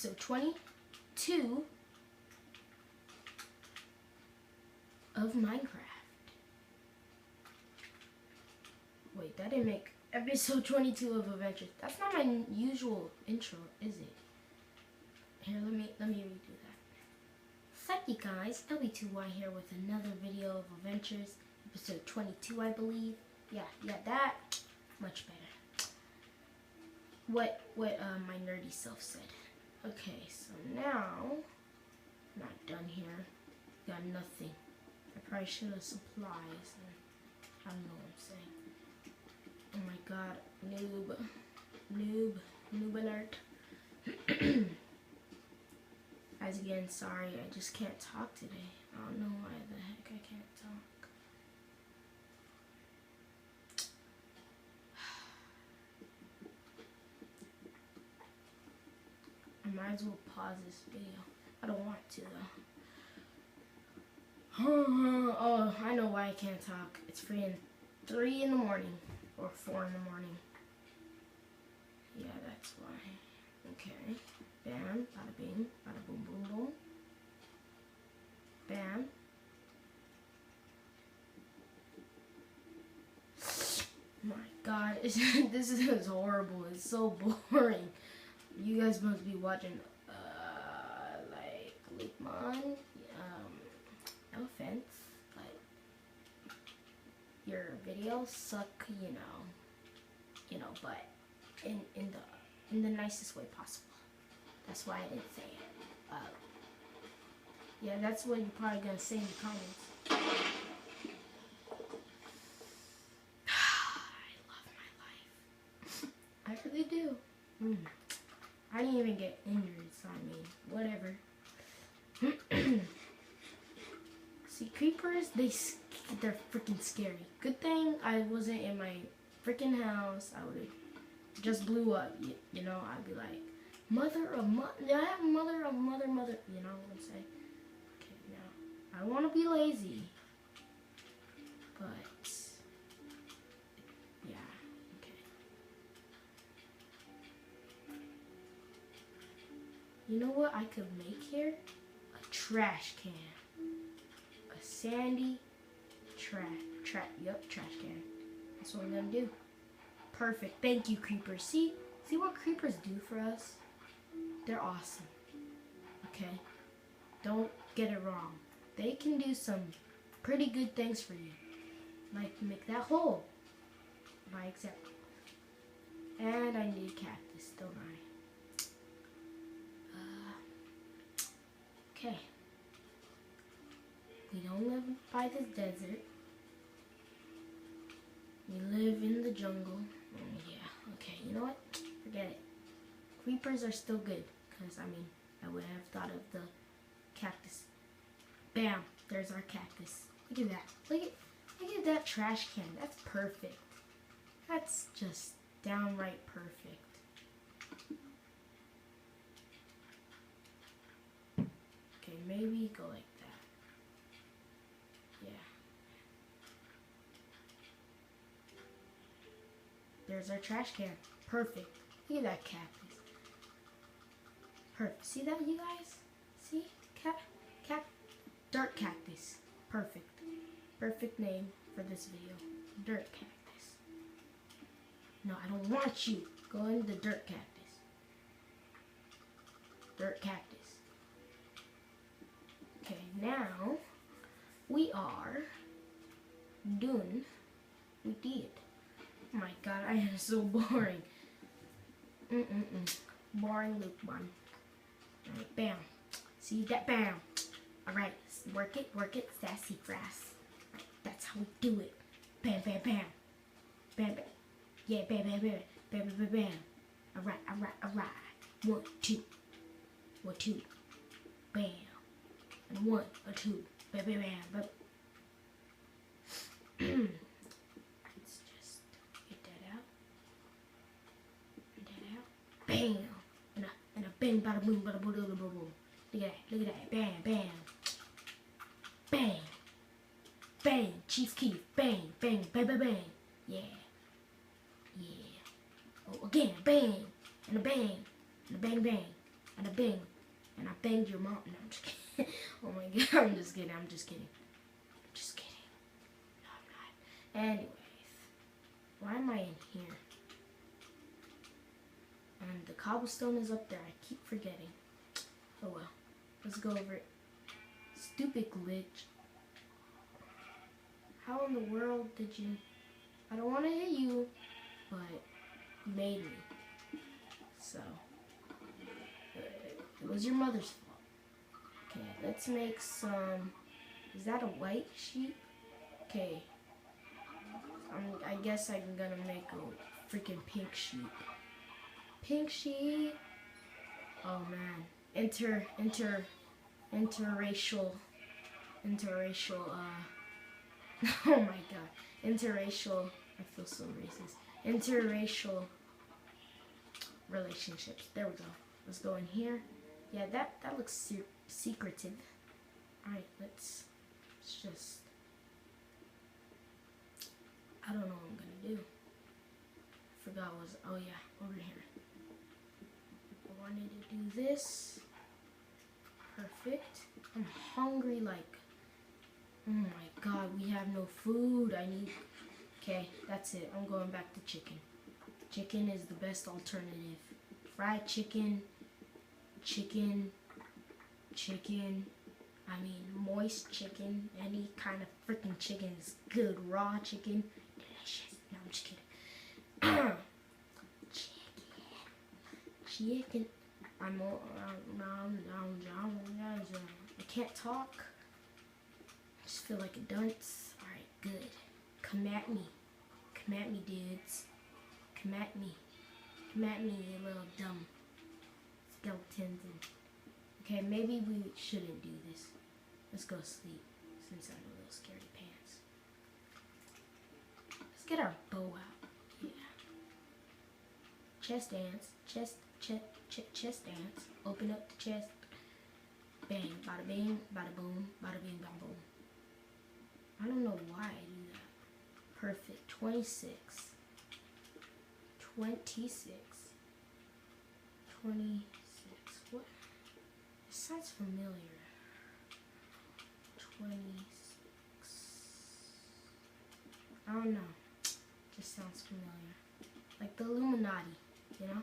episode 22 of Minecraft. Wait, that didn't make episode 22 of Adventures. That's not my usual intro, is it? Here, let me redo that. Sup you guys, EP.22 here with another video of Adventures, episode 22 I believe. Yeah, that, much better. What my nerdy self said. Okay, so now, I'm not done here. Got nothing. I probably should have supplies. I don't know what I'm saying. Oh my god, noob alert. Guys, again, sorry, I just can't talk today. I don't know why the heck I can't talk. I might as well pause this video. I don't want to though. Oh, I know why I can't talk. It's freaking 3 in the morning or 4 in the morning. Yeah, that's why. Okay. Bam, bada bing, bada boom boom boom. Bam. My god, this is horrible. It's so boring. You guys must be watching, like, Lukman, no offense, but your videos suck, you know, but in the nicest way possible. That's why I didn't say it. Yeah, that's what you're probably gonna say in the comments. I love my life. I really do. I didn't even get injured, so I mean, whatever. See, creepers, they're freaking scary. Good thing I wasn't in my freaking house. I would have just blew up, you know. I'd be like, mother of mother, you know what I'm saying? Okay, now, I don't want to be lazy, but, yeah, okay. You know what I could make here? A trash can. A sandy trash can. That's what I'm gonna do. Perfect. Thank you, creepers. See what creepers do for us? They're awesome. Okay? Don't get it wrong. They can do some pretty good things for you. Like make that hole, by example. And I need cactus, don't I? Okay. We don't live by this desert. We live in the jungle. Yeah, okay, you know what? Forget it. Creepers are still good, because, I mean, I would have thought of the cactus. Bam! There's our cactus. Look at that. Look at that trash can. That's perfect. That's just downright perfect. Okay, maybe go like that. Yeah. There's our trash can. Perfect. Look at that cactus. Perfect. See that, you guys? See? Dirt cactus. Perfect. Perfect name for this video. Dirt cactus. No, I don't want you. Go into the dirt cactus. Dirt cactus. Okay, now we are done with it. Oh my god, I am so boring. Boring Luke one. Alright, bam. See that? Bam. Alright, work it, sassy grass. Right, that's how we do it. Bam, bam, bam. Bam, bam. Yeah, bam, bam, bam. Bam, bam, bam, bam. Alright. 1, 2. 1, 2. Bam. And 1 or 2. Bam, bam, bam. Let's just get that out. Bam. And a bang, bada boom, bada boom, bada boom. Look at that. Bam, bam. Bang. Bang. Chief Keef. Bang, bang, bang, bang, bang. Yeah. Oh, again. Bang. And a bang. And a bang, bang. and a bang. And I banged your mom. No, I'm just kidding. Oh my god, I'm just kidding. I'm just kidding. I'm just kidding. No, I'm not. Anyways, why am I in here? And the cobblestone is up there. I keep forgetting. Oh well. Let's go over it. Stupid glitch. How in the world did you... I don't want to hit you, but you made me. So, it was your mother's fault. Okay, let's make some... Is that a white sheep? Okay. I guess I'm gonna make a freaking pink sheep. Pink sheep. Oh man. Interracial, oh my god, interracial, I feel so racist, interracial relationships, there we go, let's go in here, yeah, that looks secretive, alright, let's just, I don't know what I'm gonna do, forgot what was, oh yeah, over here, I wanted to do this. Perfect. I'm hungry like, oh my god, we have no food. I need, okay, that's it. I'm going back to chicken. Chicken is the best alternative. Fried chicken, I mean moist chicken, any kind of freaking chicken is good. Raw chicken, delicious. No, I'm just kidding. Chicken. I can't talk. I just feel like a dunce. Alright, good. Come at me. Come at me, dudes. Come at me. Come at me, you little dumb skeletons. Okay, maybe we shouldn't do this. Let's go sleep since I'm a little scaredy pants. Let's get our bow out. Yeah. Chest dance. Chest dance. Open up the chest. Bang, bada bing, bada boom, bada bing, bada boom. I don't know why I do that. Perfect. 26. 26. 26. What? This sounds familiar. 26. I don't know. Just sounds familiar. Like the Illuminati, you know?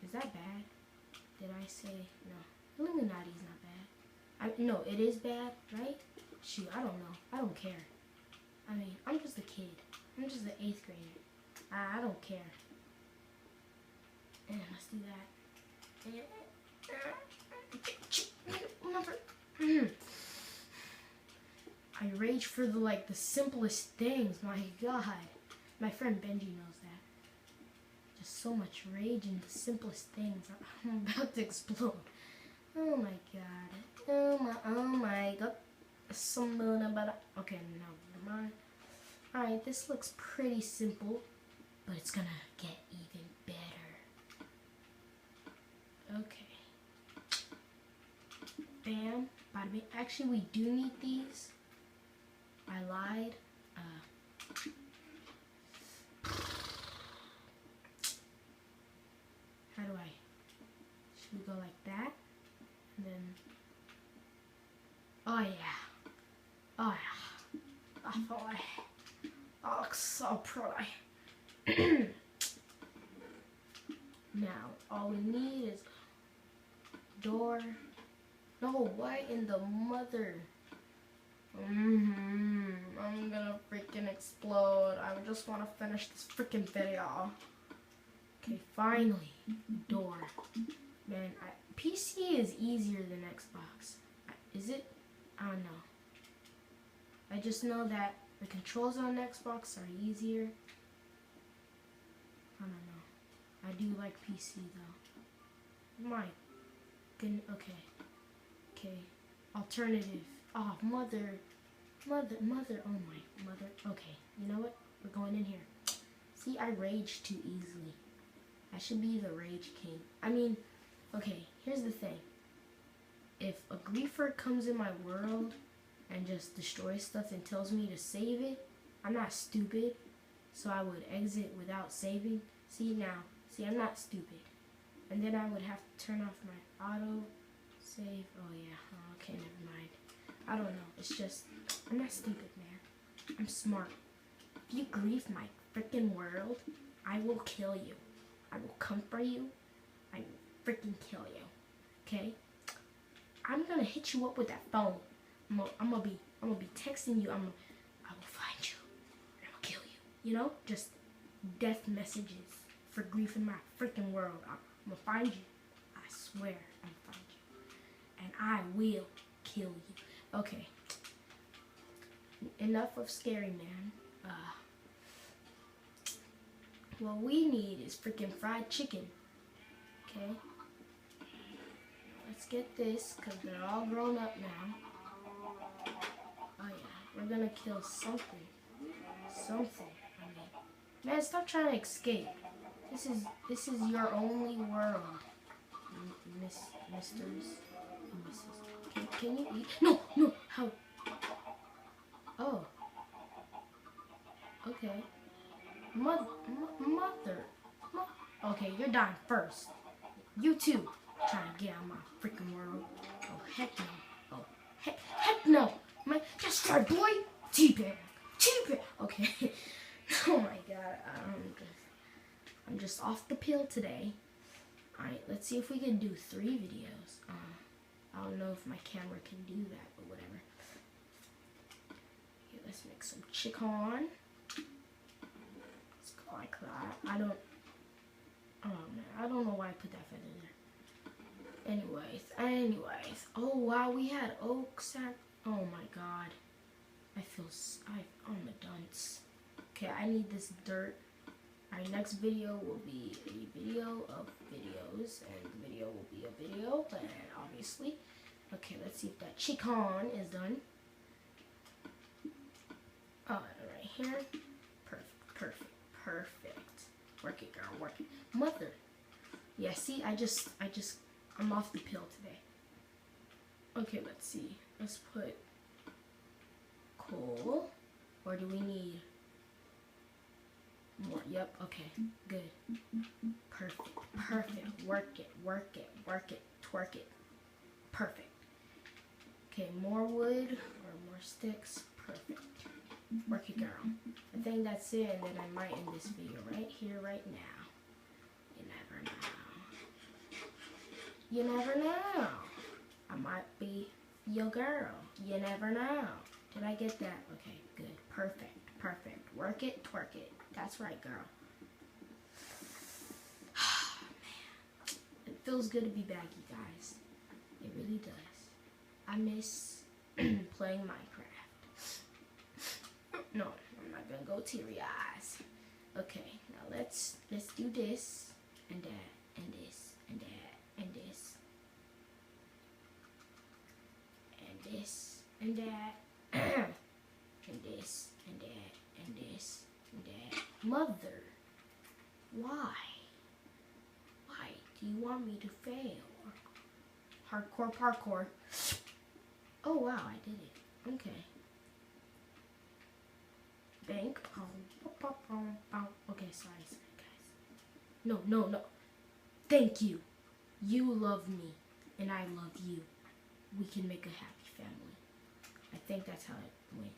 Is that bad? Did I say no? Illuminati's not bad. No, it is bad, right? Shoot, I don't know. I don't care. I mean, I'm just a kid. I'm just an 8th grader. I don't care. And let's do that. I rage for the simplest things. My God, my friend Benji knows that. Just so much rage in the simplest things. I'm about to explode. Oh my God. Oh my God. Something about. Okay, no, never mind. Alright, this looks pretty simple, but it's gonna get even better. Okay. Bam. Bada bing. Actually, we do need these. I lied. How do I? Should we go like that? And then. Oh yeah. Oh yeah. I thought I look so pretty. Now, all we need is door. No, why in the mother? I'm gonna freaking explode. I just want to finish this freaking video. Okay, finally, door. Man, PC is easier than Xbox. Is it? I don't know. I just know that the controls on Xbox are easier. I don't know. I do like PC though. My goodness. Okay. Okay. Alternative. Oh, mother. Oh my mother. Okay. You know what? We're going in here. See, I rage too easily. I should be the rage king. I mean, okay, here's the thing. If a griefer comes in my world and just destroys stuff and tells me to save it, I'm not stupid, so I would exit without saving. See, I'm not stupid. And then I would have to turn off my auto save. Oh yeah, okay, never mind. I don't know, it's just, I'm not stupid, man. I'm smart. If you grief my freaking world, I will kill you. I will come for you. I will freaking kill you. Okay? I'm gonna hit you up with that phone. I'm gonna be texting you. I will find you. And I will kill you. You know? Just death messages for griefing my freaking world. I'm gonna find you. I swear I'm gonna find you. And I will kill you. Okay. Enough of scary man. What we need is freaking fried chicken. Okay? Let's get this, because they're all grown up now. Oh yeah, we're gonna kill something. Something. I mean, man, stop trying to escape. This is your only world. Misters and Mrs. Can you eat? No, how? Oh. Okay. Mother. Okay, you're dying first. You too. Trying to get out of my freaking world. Oh heck no. Oh heck no. That's right, boy. Teabag. Okay. Oh my god. I'm just off the pill today. Alright, let's see if we can do 3 videos. I don't know if my camera can do that, but whatever. Okay, let's make some chicken. Let's go like that. Oh man, I don't know why I put that feather there. Anyways. Oh wow, we had oak sap. Oh my god. I'm a dunce. Okay, I need this dirt. Our next video will be a video of videos, and the video will be a video, but obviously. Okay, let's see if that chicken is done. Oh, right here. Perfect. Work it, girl, work it. Mother. Yeah, see, I'm off the pill today. Okay, let's see. Let's put coal, or do we need more? Yep, okay, good. Perfect. Work it, twerk it. Perfect. Okay, more wood or more sticks. Perfect. Work it, girl. I think that's it, and then I might end this video right here, right now. You never know. I might be your girl. You never know. Did I get that? Okay, good. Perfect. Work it, twerk it. That's right, girl. Man. It feels good to be back, you guys. It really does. I miss playing Minecraft. No, I'm not gonna go teary eyes. Okay, now let's do this and that and this and that and this and this and that and this and that and this and that. Mother, why do you want me to fail? Hardcore parkour. Oh wow, I did it. Okay. Bank. Okay, sorry guys. No. Thank you. You love me, and I love you. We can make a happy family. I think that's how it went.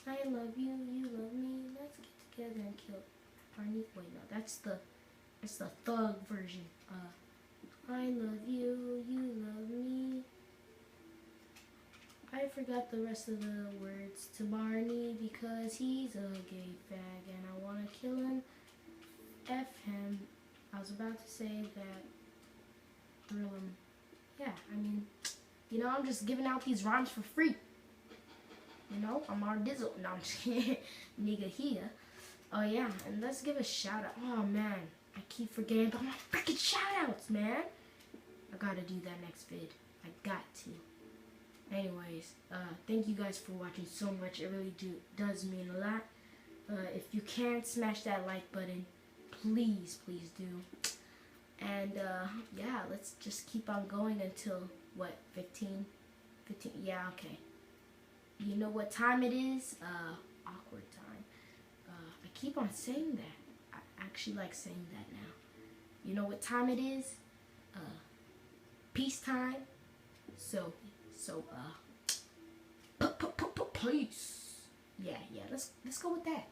I love you, you love me. Let's get together and kill Barney. Wait, no, that's the thug version. I love you, you love me. I forgot the rest of the words to Barney because he's a gay fag and I want to kill him. F him. I was about to say that. Thrill him. Yeah, I mean, you know, I'm just giving out these rhymes for free. You know, I'm our dizzle. No, I'm just kidding. Nigga here. Oh yeah, and let's give a shout out. Oh man, I keep forgetting about my freaking shout outs, man. I gotta do that next vid. I got to. Anyways, thank you guys for watching so much. It really does mean a lot. If you can, smash that like button. Please do. And yeah, let's just keep on going until what, 15? Yeah, okay. You know what time it is? Awkward time. I keep on saying that. I actually like saying that now. You know what time it is? peacetime. So peace. Yeah, let's go with that.